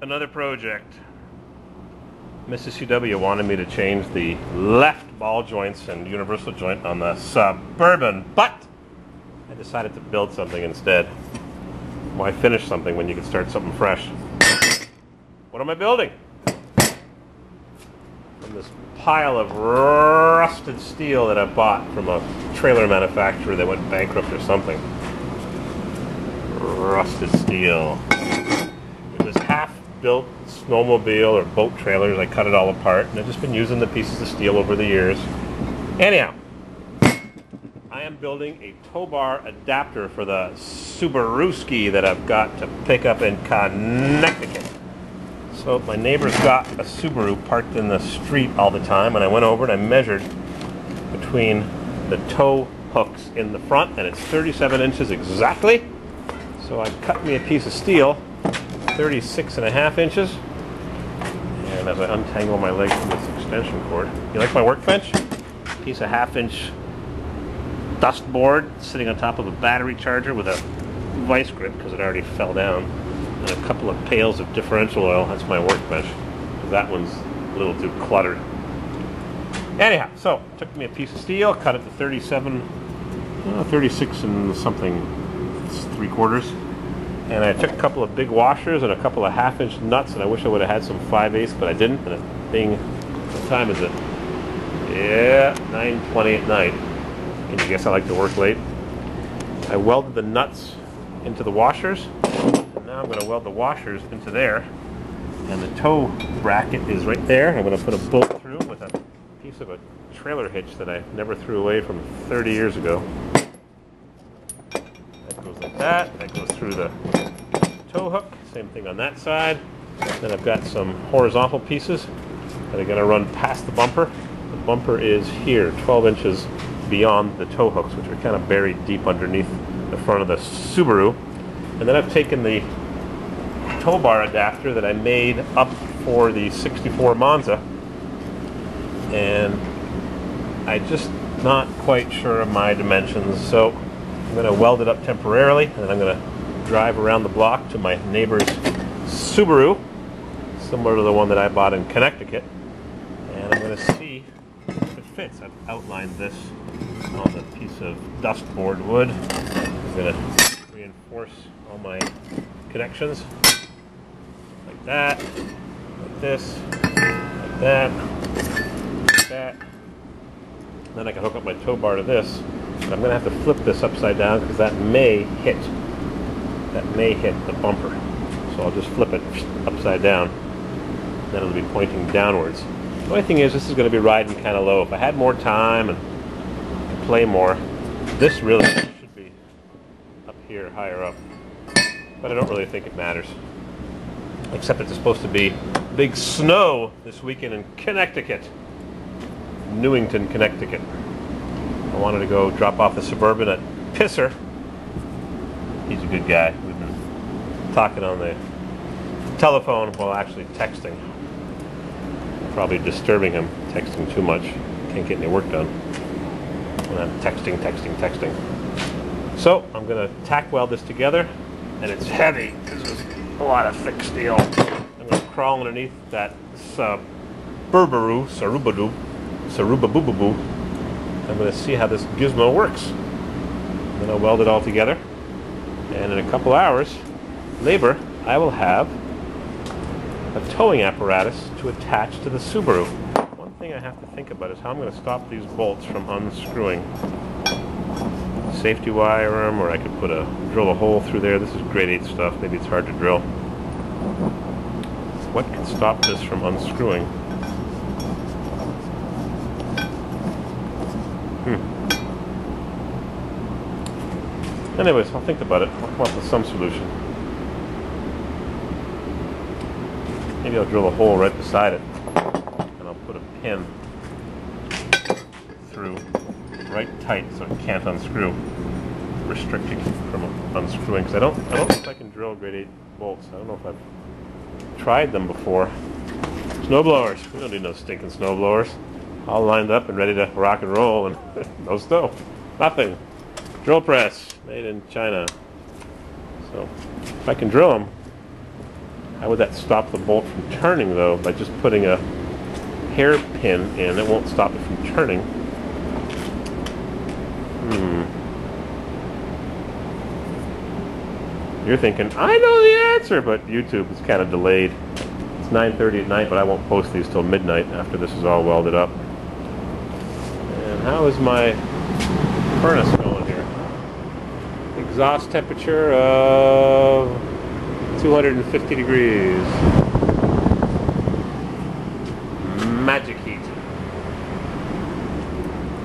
Another project. Mrs. CW wanted me to change the left ball joints and universal joint on the Suburban, but I decided to build something instead. Why finish something when you can start something fresh? What am I building? From this pile of rusted steel that I bought from a trailer manufacturer that went bankrupt or something. Rusted steel. It was half-built snowmobile or boat trailers. I cut it all apart, and I've just been using the pieces of steel over the years. Anyhow, I am building a tow bar adapter for the Subaruski that I've got to pick up in Connecticut. So my neighbor's got a Subaru parked in the street all the time, and I went over and I measured between the tow hooks in the front, and it's 37 inches exactly. So I cut me a piece of steel, 36.5 inches, and as I untangle my leg from this extension cord, you like my workbench? Piece of 1/2 inch dust board sitting on top of a battery charger with a vice grip because it already fell down, and a couple of pails of differential oil. That's my workbench. That one's a little too cluttered. Anyhow, so it took me a piece of steel, cut it to 36 and something 3/4, and I took a couple of big washers and a couple of 1/2 inch nuts, and I wish I would have had some 5/8, but I didn't. And it being, what time is it? Yeah, 9:20 at night. Can you guess I like to work late? I welded the nuts into the washers, and now I'm going to weld the washers into there, and the tow bracket is right there. I'm going to put a bolt through with a piece of a trailer hitch that I never threw away from 30 years ago. That goes like that. That goes through the tow hook. Same thing on that side. Then I've got some horizontal pieces that are going to run past the bumper. The bumper is here, 12 inches beyond the tow hooks, which are kind of buried deep underneath the front of the Subaru. And then I've taken the tow bar adapter that I made up for the 64 Monza, and I'm just not quite sure of my dimensions, so I'm going to weld it up temporarily, and then I'm going to drive around the block to my neighbor's Subaru, similar to the one that I bought in Connecticut, and I'm going to see if it fits. I've outlined this on a piece of dustboard wood. I'm going to reinforce all my connections like that, like this, like that, like that. Then I can hook up my tow bar to this, but I'm going to have to flip this upside down because that may hit the bumper. So I'll just flip it upside down, then it'll be pointing downwards. The only thing is, this is going to be riding kind of low. If I had more time and could play more, this really should be up here, higher up. But I don't really think it matters. Except it's supposed to be big snow this weekend in Connecticut. Newington, Connecticut. I wanted to go drop off the Suburban at Pisser. He's a good guy. We've been talking on the telephone while actually texting. Probably disturbing him, texting too much. Can't get any work done when I'm texting. So I'm going to tack weld this together, and it's heavy because there's a lot of thick steel. I'm going to crawl underneath that Sarubaboo. I'm going to see how this gizmo works. Then I'll weld it all together, and in a couple hours later, I will have a towing apparatus to attach to the Subaru. One thing I have to think about is how I'm going to stop these bolts from unscrewing. Safety wire them, or I could drill a hole through there. This is grade 8 stuff. Maybe it's hard to drill. What can stop this from unscrewing? Anyways, I'll think about it. I'll come up with some solution. Maybe I'll drill a hole right beside it, and I'll put a pin through right tight so it can't unscrew, restricting it from unscrewing. Because I don't know if I can drill grade 8 bolts. I don't know if I've tried them before. Snowblowers. We don't need no stinking snowblowers. All lined up and ready to rock and roll, and no snow. Nothing. Drill press, made in China. So if I can drill them, How would that stop the bolt from turning, though? By just putting a hairpin in, it won't stop it from turning. You're thinking, I know the answer, but YouTube is kind of delayed. It's 9:30 at night, but I won't post these till midnight after this is all welded up. And how is my furnace going here? Exhaust temperature of 250 degrees. Magic heat.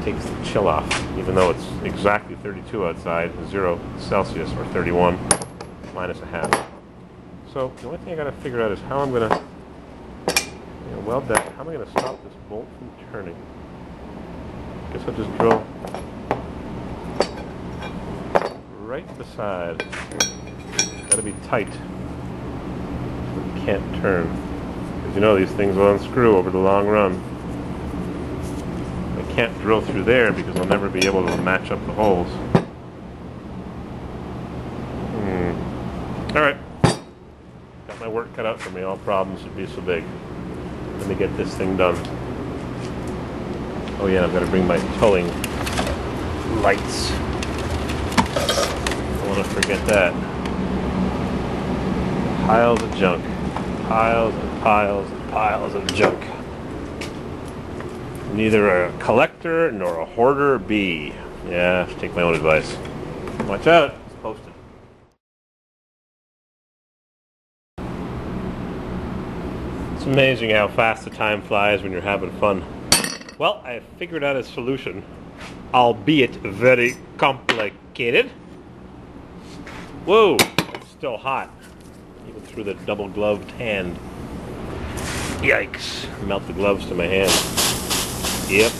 Takes the chill off, even though it's exactly 32 outside, 0 Celsius, or 31 minus a half. So the only thing I got to figure out is how I'm going to weld that. How am I going to stop this bolt from turning? Guess I'll just drill right beside. Got to be tight. It can't turn. Because you know these things will unscrew over the long run. I can't drill through there because I'll never be able to match up the holes. Alright. Got my work cut out for me. All problems should be so big. Let me get this thing done. Oh yeah, I've got to bring my towing lights. Don't want to forget that. Piles of junk. Piles and piles and piles of junk. Neither a collector nor a hoarder be. Yeah, I have to take my own advice. Watch out. It's posted. It's amazing how fast the time flies when you're having fun. Well, I figured out a solution, albeit very complicated. Whoa, it's still hot, even through the double-gloved hand. Yikes, melt the gloves to my hand. Yep.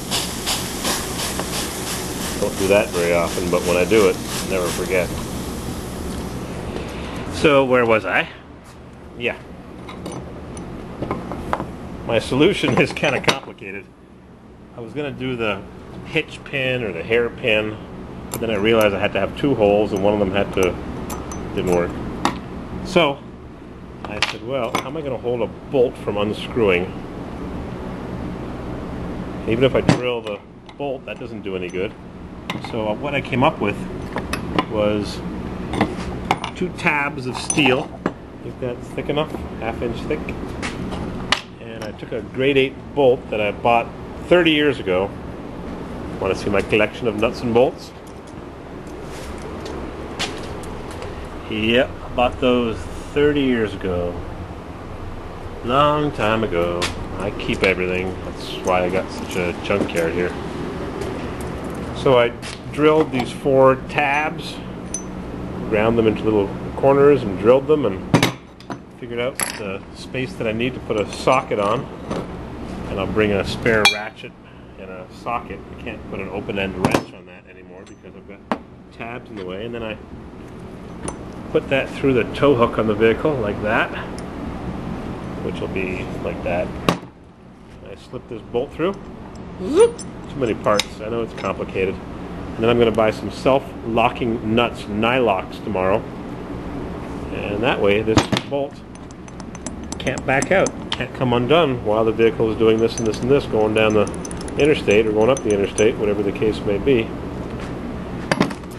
Don't do that very often, but when I do it, I never forget. So, where was I? Yeah. My solution is kind of complicated. I was going to do the hitch pin or the hairpin, but then I realized I had to have 2 holes and one of them didn't work. So I said, well, how am I going to hold a bolt from unscrewing? Even if I drill the bolt, that doesn't do any good. So what I came up with was 2 tabs of steel. I think that's thick enough, 1/2 inch thick. And I took a grade 8 bolt that I bought 30 years ago. Want to see my collection of nuts and bolts? Yep, I bought those 30 years ago. Long time ago. I keep everything. That's why I got such a junkyard here. So I drilled these 4 tabs, ground them into little corners and drilled them, and figured out the space that I need to put a socket on. And I'll bring a spare ratchet and a socket. I can't put an open-end wrench on that anymore because I've got tabs in the way. And then I put that through the tow hook on the vehicle like that, which will be like that. I slip this bolt through. Too many parts. I know it's complicated. And then I'm going to buy some self-locking nuts, nylocks, tomorrow. And that way this bolt can't back out. Can't come undone while the vehicle is doing this and this and this, going down the interstate or going up the interstate, whatever the case may be.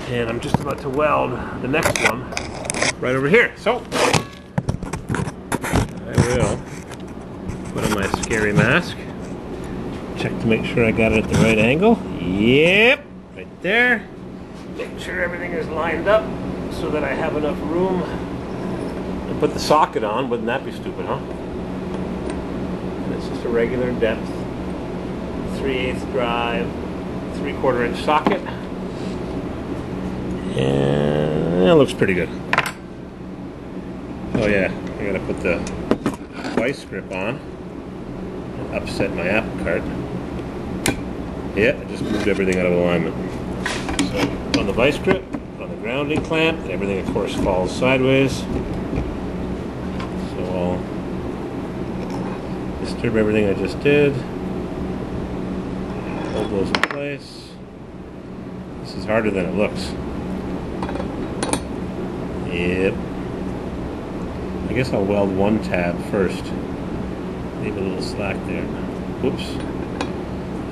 And I'm just about to weld the next one right over here. So I will put on my scary mask, check to make sure I got it at the right angle. Yep, right there. Make sure everything is lined up so that I have enough room to put the socket on. Wouldn't that be stupid, huh? It's just a regular depth, 3/8 drive, 3/4 inch socket, and it looks pretty good. Oh yeah, I gotta put the vice grip on and upset my apple cart. Yeah, I just moved everything out of alignment. So on the vice grip, on the grounding clamp, and everything of course falls sideways. So I'll disturb everything I just did. Hold those in place. This is harder than it looks. Yep. I guess I'll weld one tab first. Leave a little slack there. Whoops.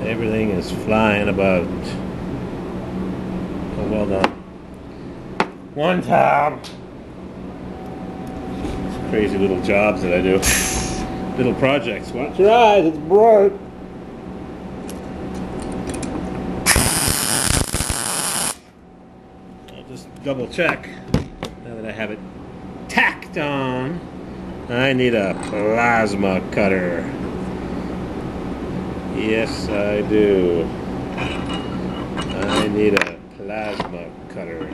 Everything is flying about. I'll weld on one tab. These crazy little jobs that I do. Little projects. Watch your eyes, it's bright. I'll just double check. Now that I have it tacked on, I need a plasma cutter. Yes, I do. I need a plasma cutter.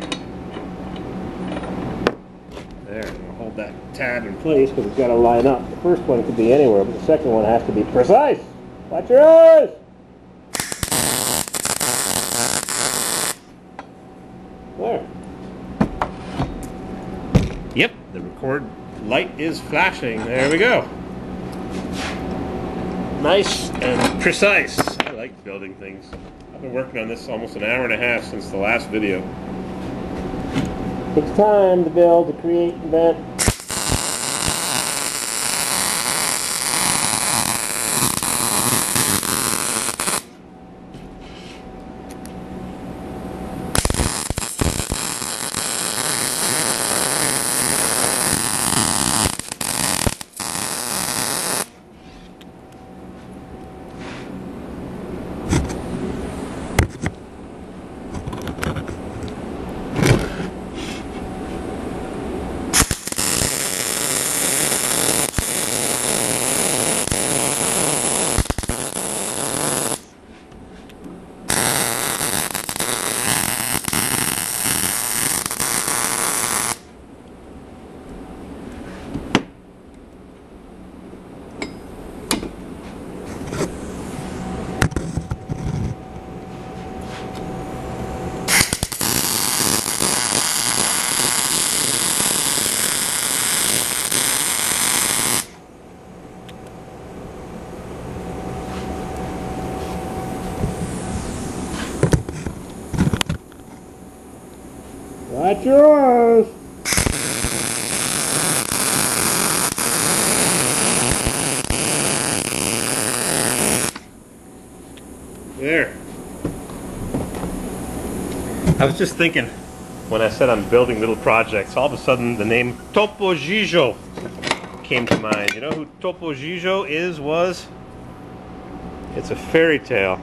There, I'll hold that tab in place because it's got to line up. The first one could be anywhere, but the second one has to be precise. Watch your eyes! There. Yep, the record light is flashing. There we go. Nice and precise. I like building things. I've been working on this almost an hour and a half since the last video. Takes time to build, to create, invent. Watch your eyes! There. I was just thinking, when I said I'm building little projects, all of a sudden the name Topo Gigio came to mind. You know who Topo Gigio was? It's a fairy tale.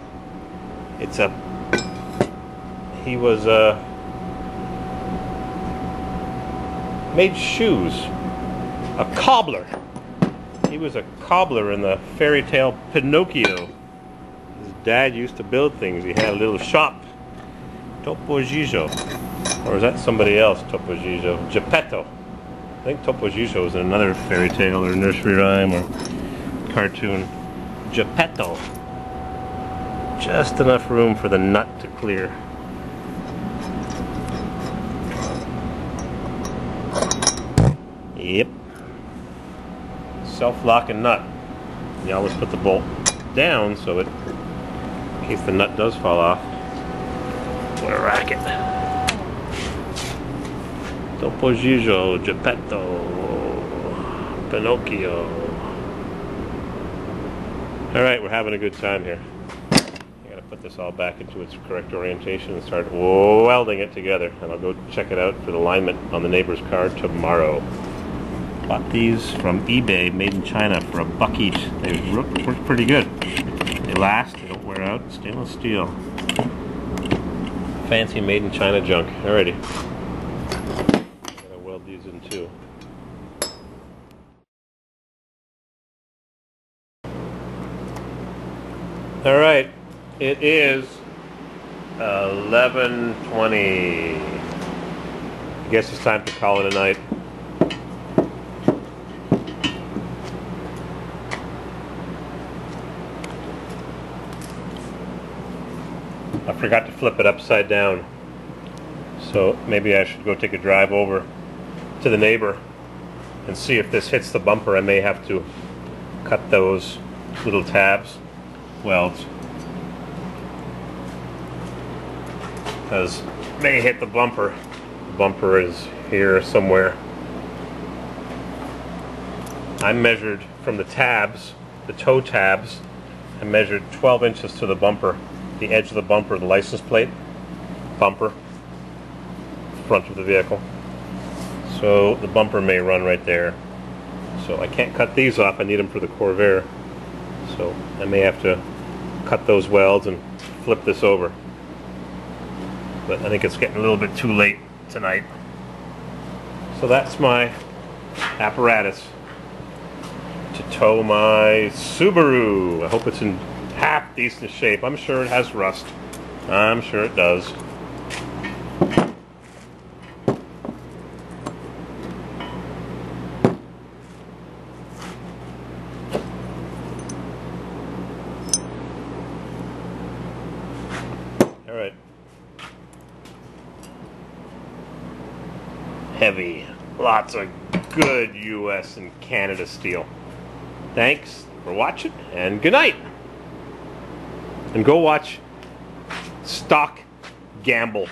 He was made shoes. A cobbler. He was a cobbler in the fairy tale Pinocchio. His dad used to build things. He had a little shop. Topo Gigio. Or is that somebody else, Topo Gigio? Geppetto. I think Topo Gigio was in another fairy tale or nursery rhyme or cartoon. Geppetto. Just enough room for the nut to clear. Yep. Self-locking nut. You always put the bolt down so it, in case the nut does fall off. What a racket. Topo Gigio, Geppetto, Pinocchio. Alright, we're having a good time here. I gotta put this all back into its correct orientation and start welding it together. And I'll go check it out for the alignment on the neighbor's car tomorrow. Bought these from eBay, made in China, for $1 each. They work pretty good. They last, they don't wear out. Stainless steel. Fancy made in China junk. Alrighty. Gotta weld these in too. Alright, it is 11:20. I guess it's time to call it a night. I forgot to flip it upside down, so maybe I should go take a drive over to the neighbor and see if this hits the bumper. I may have to cut those little tabs, welds, because it may hit the bumper. The bumper is here somewhere. I measured from the tabs, the toe tabs, I measured 12 inches to the bumper, the edge of the bumper, the license plate, bumper, front of the vehicle. So the bumper may run right there. So I can't cut these off, I need them for the Corvair. So I may have to cut those welds and flip this over. But I think it's getting a little bit too late tonight. So that's my apparatus to tow my Subaru. I hope it's in half decent shape. I'm sure it has rust. I'm sure it does. All right. Heavy. Lots of good US and Canada steel. Thanks for watching, and good night. And go watch Stock Gamble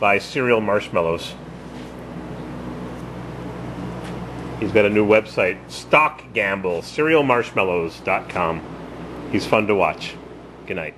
by Cereal Marshmallows. He's got a new website, Stock Gamble, cerealmarshmallows.com. He's fun to watch. Good night.